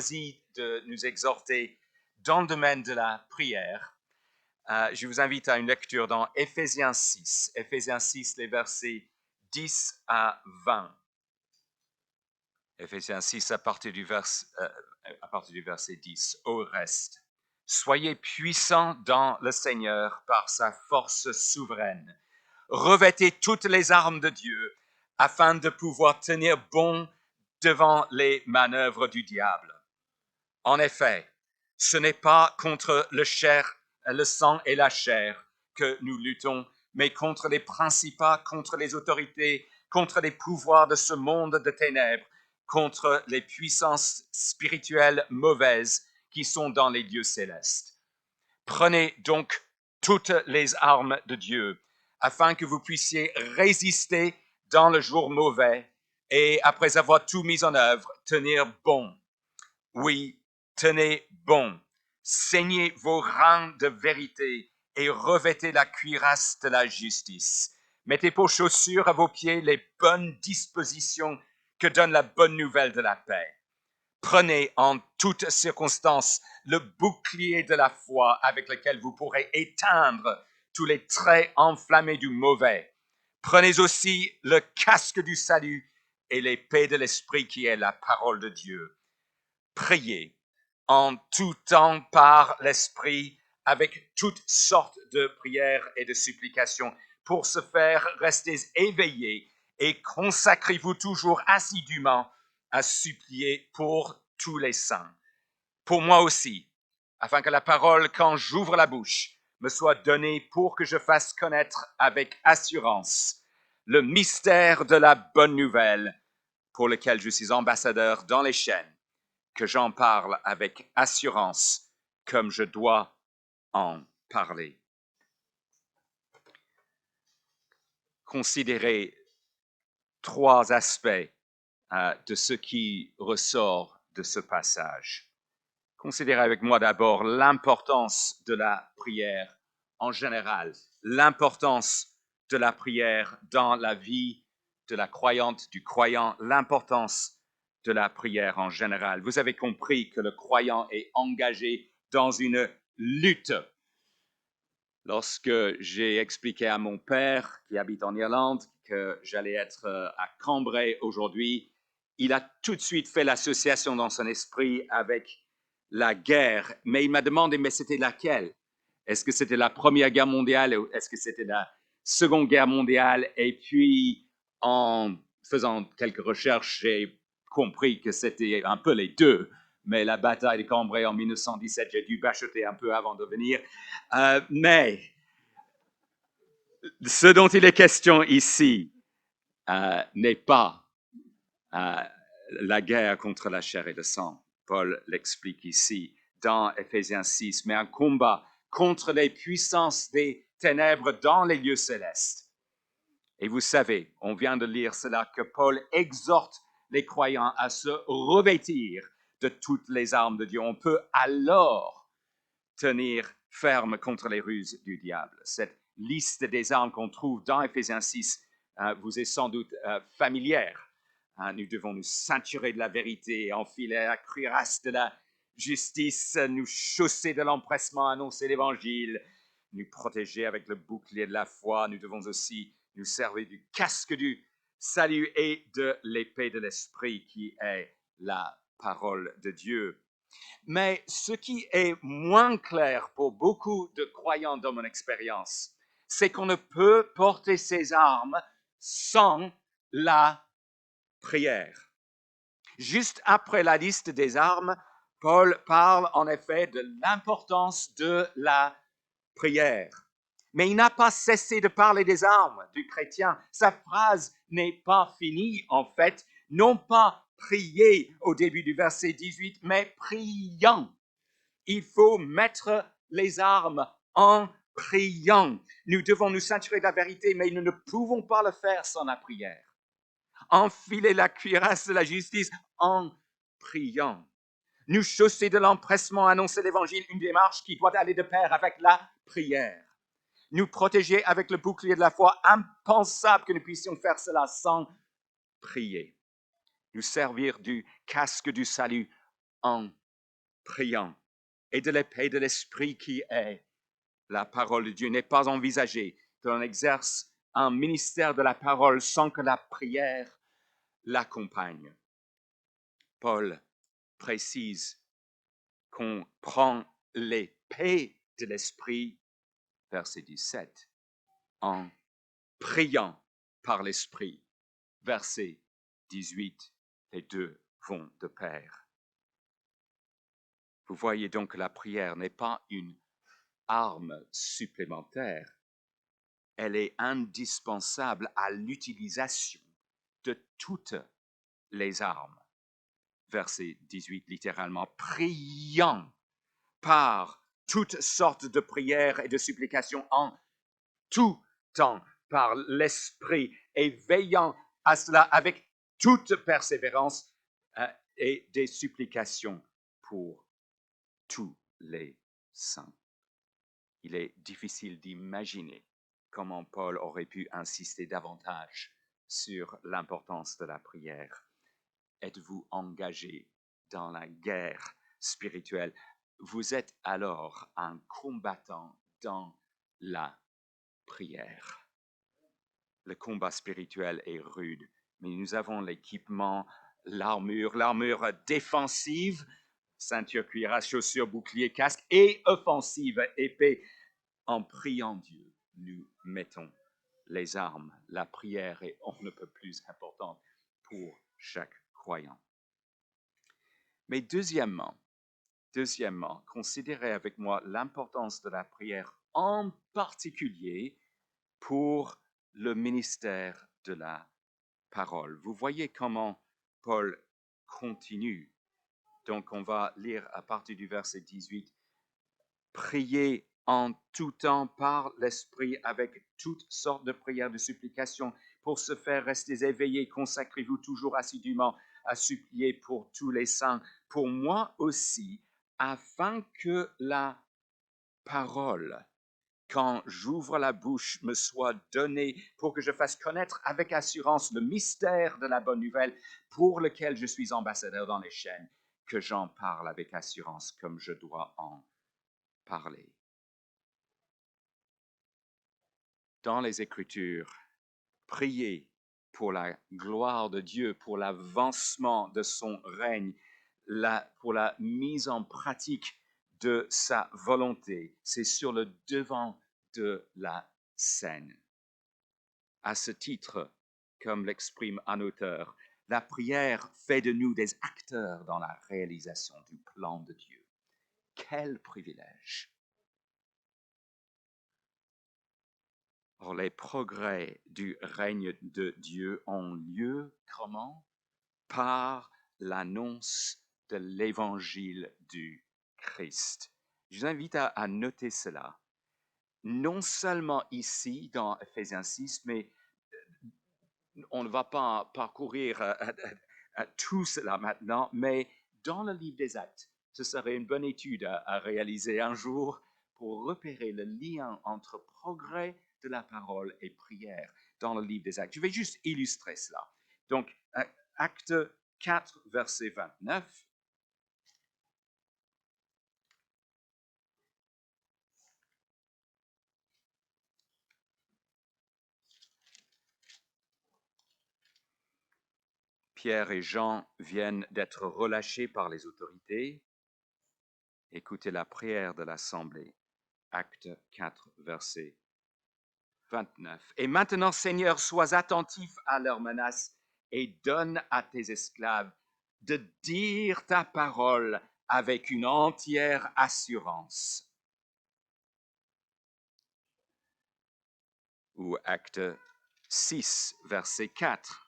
choisi de nous exhorter dans le domaine de la prière. Je vous invite à une lecture dans Éphésiens 6, les versets 10 à 20. Éphésiens 6 à partir du verset 10. Au reste, soyez puissants dans le Seigneur par sa force souveraine. Revêtez toutes les armes de Dieu afin de pouvoir tenir bon devant les manœuvres du diable. En effet, ce n'est pas contre le sang et la chair que nous luttons, mais contre les principats, contre les autorités, contre les pouvoirs de ce monde de ténèbres, contre les puissances spirituelles mauvaises qui sont dans les lieux célestes. Prenez donc toutes les armes de Dieu, afin que vous puissiez résister dans le jour mauvais et, après avoir tout mis en œuvre, tenir bon. Oui, tenez bon. Saignez vos reins de vérité et revêtez la cuirasse de la justice. Mettez pour chaussures à vos pieds les bonnes dispositions que donne la bonne nouvelle de la paix. Prenez en toutes circonstances le bouclier de la foi avec lequel vous pourrez éteindre tous les traits enflammés du mauvais. Prenez aussi le casque du salut et l'épée de l'esprit qui est la parole de Dieu. Priez en tout temps par l'esprit avec toutes sortes de prières et de supplications. Pour ce faire, restez éveillés et consacrez-vous toujours assidûment à supplier pour tous les saints. Pour moi aussi, afin que la parole, quand j'ouvre la bouche, me soit donnée pour que je fasse connaître avec assurance le mystère de la bonne nouvelle pour lequel je suis ambassadeur dans les chaînes, que j'en parle avec assurance comme je dois en parler. Considérez trois aspects de ce qui ressort de ce passage. Considérez avec moi d'abord l'importance de la prière en général, l'importance de la prière dans la vie de la croyante, du croyant, l'importance de la prière en général. Vous avez compris que le croyant est engagé dans une lutte. Lorsque j'ai expliqué à mon père, qui habite en Irlande, que j'allais être à Cambrai aujourd'hui, il a tout de suite fait l'association dans son esprit avec la guerre. Mais il m'a demandé, mais c'était laquelle? Est-ce que c'était la Première Guerre mondiale ou est-ce que c'était la Seconde Guerre mondiale? Et puis, en faisant quelques recherches, j'ai compris que c'était un peu les deux. Mais la bataille de Cambrai en 1917, j'ai dû bachoter un peu avant de venir. Mais ce dont il est question ici n'est pas la guerre contre la chair et le sang. Paul l'explique ici dans Éphésiens 6, mais un combat contre les puissances des ténèbres dans les lieux célestes. Et vous savez, on vient de lire cela, que Paul exhorte les croyants à se revêtir de toutes les armes de Dieu. On peut alors tenir ferme contre les ruses du diable. Cette liste des armes qu'on trouve dans Éphésiens 6 vous est sans doute familière. Nous devons nous ceinturer de la vérité, enfiler la cuirasse de la justice, nous chausser de l'empressement, annoncer l'évangile, nous protéger avec le bouclier de la foi. Nous devons aussi nous servir du casque du salut et de l'épée de l'esprit qui est la parole de Dieu. Mais ce qui est moins clair pour beaucoup de croyants dans mon expérience, c'est qu'on ne peut porter ses armes sans la prière. Juste après la liste des armes, Paul parle en effet de l'importance de la prière. Mais il n'a pas cessé de parler des armes du chrétien. Sa phrase n'est pas finie en fait, non pas prier au début du verset 18, mais priant. Il faut mettre les armes en priant. Nous devons nous ceinturer de la vérité, mais nous ne pouvons pas le faire sans la prière. Enfiler la cuirasse de la justice en priant. Nous chausser de l'empressement, annoncer l'évangile, une démarche qui doit aller de pair avec la prière. Nous protéger avec le bouclier de la foi, impensable que nous puissions faire cela sans prier. Nous servir du casque du salut en priant. Et de l'épée de l'Esprit qui est la parole de Dieu n'est pas envisagé que l'on exerce un ministère de la parole sans que la prière l'accompagne. Paul précise qu'on prend l'épée de l'Esprit, verset 17, en priant par l'Esprit, verset 18. Les deux vont de pair. Vous voyez donc que la prière n'est pas une arme supplémentaire, elle est indispensable à l'utilisation de toutes les armes. Verset 18, littéralement, priant par toutes sortes de prières et de supplications en tout temps par l'Esprit et veillant à cela avec toute persévérance et des supplications pour tous les saints. Il est difficile d'imaginer comment Paul aurait pu insister davantage sur l'importance de la prière. Êtes-vous engagé dans la guerre spirituelle? Vous êtes alors un combattant dans la prière. Le combat spirituel est rude, mais nous avons l'équipement, l'armure défensive, ceinture, cuirasse, chaussures, bouclier, casque, et offensive, épée. En priant Dieu, nous mettons les armes. La prière est on ne peut plus importante pour chaque croyant. Mais deuxièmement, considérez avec moi l'importance de la prière, en particulier pour le ministère de la parole. Vous voyez comment Paul continue. Donc on va lire à partir du verset 18. Priez en tout temps par l'Esprit avec toutes sortes de prières, de supplications. Pour ce faire, restez éveillés, consacrez-vous toujours assidûment à supplier pour tous les saints, pour moi aussi, afin que la parole, quand j'ouvre la bouche, me soit donnée pour que je fasse connaître avec assurance le mystère de la bonne nouvelle pour lequel je suis ambassadeur dans les chaînes, que j'en parle avec assurance comme je dois en parler. Dans les Écritures, prier pour la gloire de Dieu, pour l'avancement de son règne, pour la mise en pratique de sa volonté. C'est sur le devant de la scène. À ce titre, comme l'exprime un auteur, la prière fait de nous des acteurs dans la réalisation du plan de Dieu. Quel privilège! Or, les progrès du règne de Dieu ont lieu comment? Par l'annonce de l'évangile du Christ. Je vous invite à noter cela. Non seulement ici dans Ephésiens 6, mais on ne va pas parcourir tout cela maintenant, mais dans le livre des Actes, ce serait une bonne étude à réaliser un jour pour repérer le lien entre progrès de la parole et prière dans le livre des Actes. Je vais juste illustrer cela. Donc, Acte 4, verset 29. Pierre et Jean viennent d'être relâchés par les autorités. Écoutez la prière de l'Assemblée. Acte 4, verset 29. Et maintenant, Seigneur, sois attentif à leurs menaces et donne à tes esclaves de dire ta parole avec une entière assurance. Ou Acte 6, verset 4.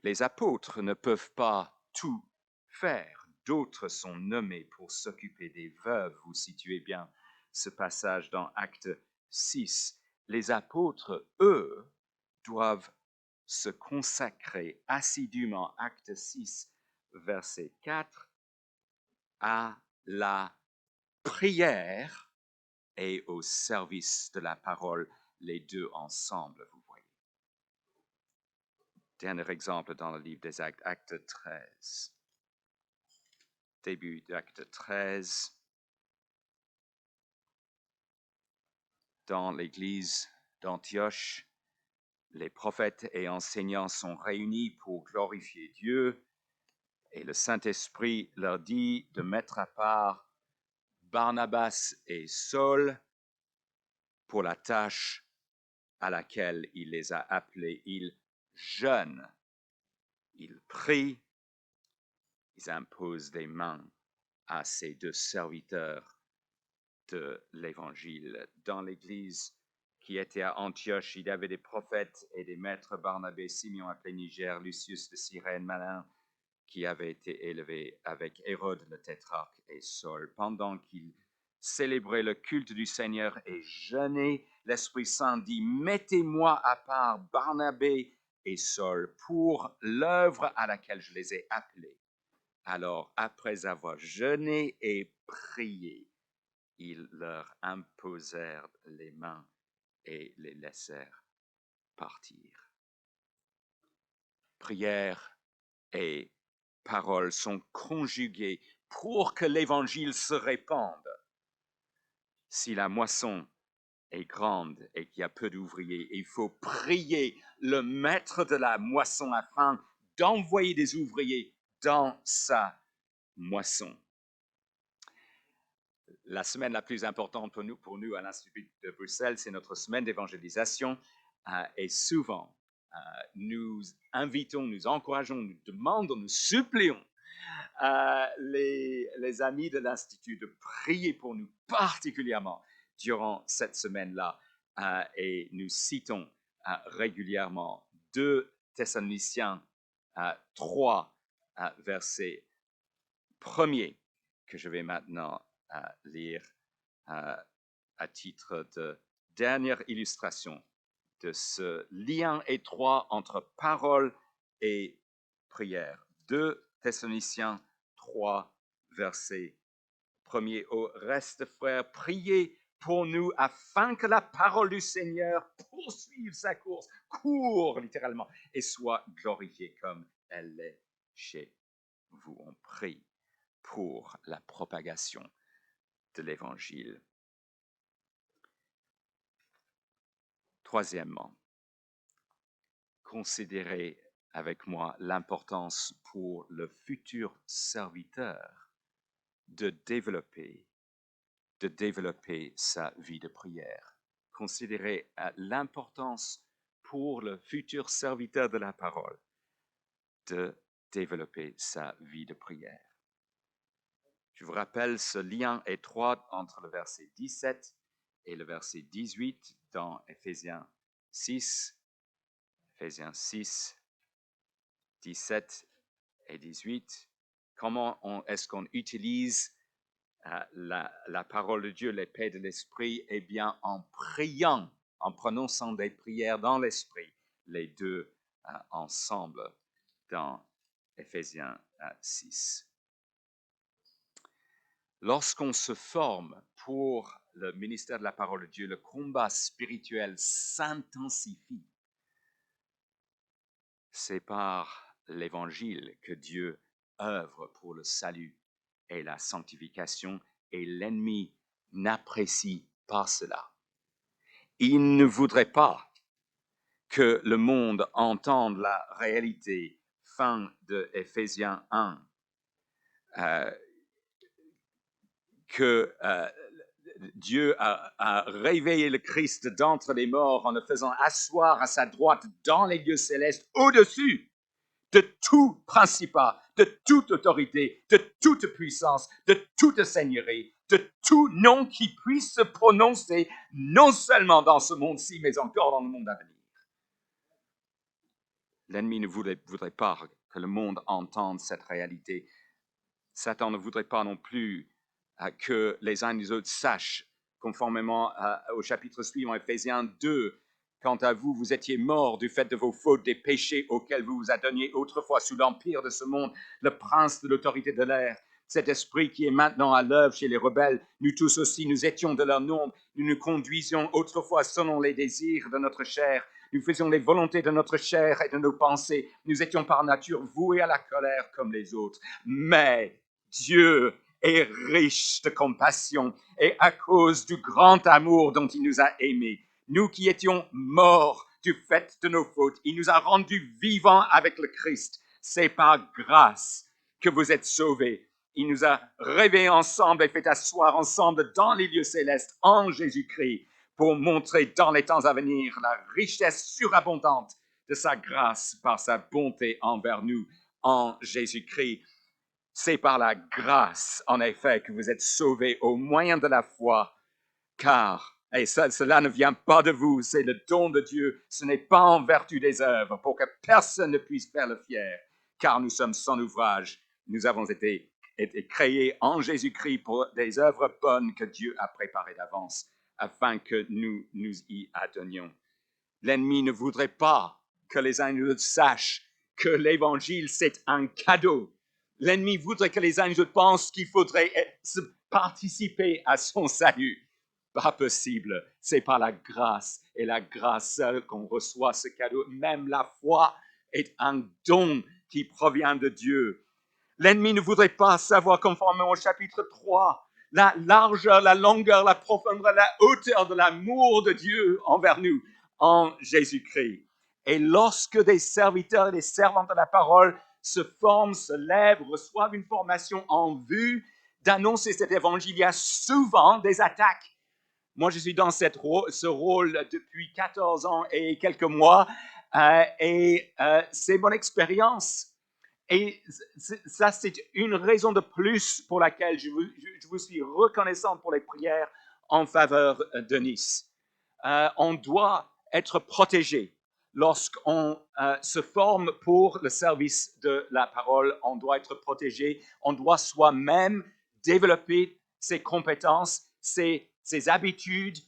Les apôtres ne peuvent pas tout faire. D'autres sont nommés pour s'occuper des veuves. Vous situez bien ce passage dans Acte 6. Les apôtres, eux, doivent se consacrer assidûment, Acte 6, verset 4, à la prière et au service de la parole, les deux ensemble, vous voyez. Dernier exemple dans le livre des Actes, Acte 13. début d'acte 13. Dans l'église d'Antioche, les prophètes et enseignants sont réunis pour glorifier Dieu et le Saint-Esprit leur dit de mettre à part Barnabas et Saul pour la tâche à laquelle il les a appelés. Ils jeûnent, ils prient, ils imposent des mains à ces deux serviteurs de l'Évangile. Dans l'Église qui était à Antioche, il y avait des prophètes et des maîtres, Barnabé, Simeon appelé Niger, Lucius de Cyrène, Malin, qui avait été élevé avec Hérode le tétrarque et Saul. Pendant qu'ils célébraient le culte du Seigneur et jeûnaient, l'Esprit Saint dit, mettez-moi à part Barnabé et Saul pour l'œuvre à laquelle je les ai appelés. Alors, après avoir jeûné et prié, ils leur imposèrent les mains et les laissèrent partir. Prière et parole sont conjuguées pour que l'évangile se répande. Si la moisson est grande et qu'il y a peu d'ouvriers, il faut prier le maître de la moisson afin d'envoyer des ouvriers dans sa moisson. La semaine la plus importante pour nous à l'Institut de Bruxelles, c'est notre semaine d'évangélisation. Et souvent, nous invitons, nous encourageons, nous demandons, nous supplions les amis de l'Institut de prier pour nous particulièrement durant cette semaine-là. Et nous citons régulièrement 2 Thessaloniciens 3 versets premiers que je vais maintenant lire à titre de dernière illustration de ce lien étroit entre parole et prière. 2 Thessaloniciens 3, verset 1er. Au reste, frères, priez pour nous afin que la parole du Seigneur poursuive sa course, court littéralement, et soit glorifiée comme elle l'est chez vous. On prie pour la propagation de l'Évangile. Troisièmement, considérez avec moi l'importance pour le futur serviteur de développer sa vie de prière. Considérez l'importance pour le futur serviteur de la parole de développer sa vie de prière. Je vous rappelle ce lien étroit entre le verset 17 et le verset 18 dans Éphésiens 6, 17 et 18. Comment est-ce qu'on utilise la parole de Dieu, l'épée de l'esprit? Eh bien, en priant, en prononçant des prières dans l'esprit, les deux ensemble dans Éphésiens 6. Lorsqu'on se forme pour le ministère de la parole de Dieu, le combat spirituel s'intensifie. C'est par l'Évangile que Dieu œuvre pour le salut et la sanctification, et l'ennemi n'apprécie pas cela. Il ne voudrait pas que le monde entende la réalité, fin de Éphésiens 1, que Dieu a réveillé le Christ d'entre les morts en le faisant asseoir à sa droite dans les lieux célestes, au-dessus de tout principat, de toute autorité, de toute puissance, de toute seigneurie, de tout nom qui puisse se prononcer, non seulement dans ce monde-ci, mais encore dans le monde à venir. L'ennemi ne voudrait pas que le monde entende cette réalité. Satan ne voudrait pas non plus que les uns et les autres sachent, conformément au chapitre suivant, Éphésiens 2, quant à vous, vous étiez morts du fait de vos fautes, des péchés auxquels vous vous adonniez autrefois sous l'empire de ce monde, le prince de l'autorité de l'air, cet esprit qui est maintenant à l'œuvre chez les rebelles. Nous tous aussi, nous étions de leur nombre, nous nous conduisions autrefois selon les désirs de notre chair. Nous faisions les volontés de notre chair et de nos pensées. Nous étions par nature voués à la colère comme les autres. Mais Dieu est riche de compassion et à cause du grand amour dont il nous a aimés, nous qui étions morts du fait de nos fautes, il nous a rendus vivants avec le Christ. C'est par grâce que vous êtes sauvés. Il nous a réveillés ensemble et fait asseoir ensemble dans les lieux célestes en Jésus-Christ pour montrer dans les temps à venir la richesse surabondante de sa grâce par sa bonté envers nous en Jésus-Christ. C'est par la grâce, en effet, que vous êtes sauvés au moyen de la foi, car, et cela ne vient pas de vous, c'est le don de Dieu, ce n'est pas en vertu des œuvres, pour que personne ne puisse faire le fier, car nous sommes son ouvrage, nous avons été créés en Jésus-Christ pour des œuvres bonnes que Dieu a préparées d'avance, afin que nous nous y adonnions. L'ennemi ne voudrait pas que les uns et les autres sachent que l'Évangile, c'est un cadeau. L'ennemi voudrait que les uns et les autres pensent qu'il faudrait participer à son salut. Pas possible. C'est par la grâce et la grâce seule qu'on reçoit ce cadeau. Même la foi est un don qui provient de Dieu. L'ennemi ne voudrait pas savoir, conformément au chapitre 3, la largeur, la longueur, la profondeur, la hauteur de l'amour de Dieu envers nous en Jésus-Christ. Et lorsque des serviteurs et des servantes de la parole se forment, se lèvent, reçoivent une formation en vue d'annoncer cet évangile, il y a souvent des attaques. Moi, je suis dans ce rôle depuis 14 ans et quelques mois, c'est mon expérience. Et ça, c'est une raison de plus pour laquelle je vous suis reconnaissant pour les prières en faveur de Nice. On doit être protégé lorsqu'on se forme pour le service de la parole. On doit être protégé. On doit soi-même développer ses compétences, ses habitudes,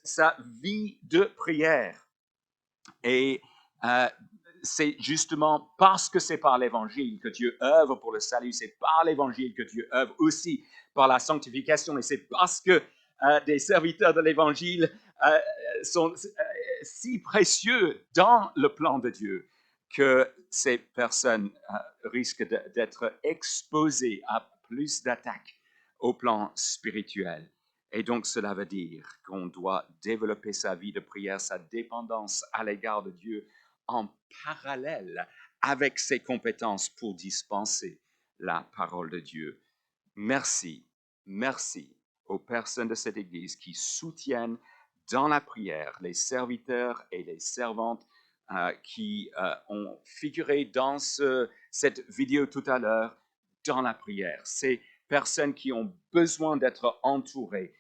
sa vie de prière. Et c'est justement parce que c'est par l'Évangile que Dieu œuvre pour le salut, c'est par l'Évangile que Dieu œuvre aussi par la sanctification, et c'est parce que des serviteurs de l'Évangile sont si précieux dans le plan de Dieu que ces personnes risquent d'être exposées à plus d'attaques au plan spirituel. Et donc, cela veut dire qu'on doit développer sa vie de prière, sa dépendance à l'égard de Dieu en parallèle avec ses compétences pour dispenser la parole de Dieu. Merci, merci aux personnes de cette Église qui soutiennent dans la prière les serviteurs et les servantes qui ont figuré dans cette vidéo tout à l'heure dans la prière. Ces personnes qui ont besoin d'être entourées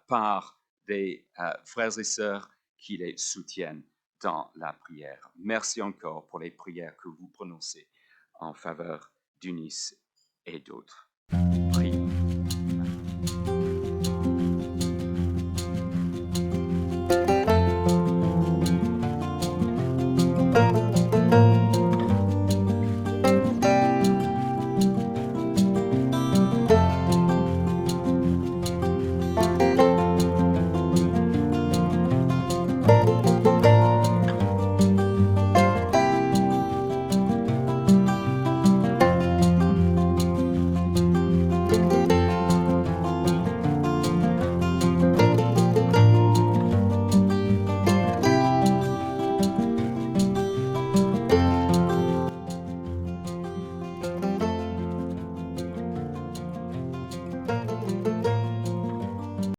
par des frères et sœurs qui les soutiennent dans la prière. Merci encore pour les prières que vous prononcez en faveur d'Eunice et d'autres.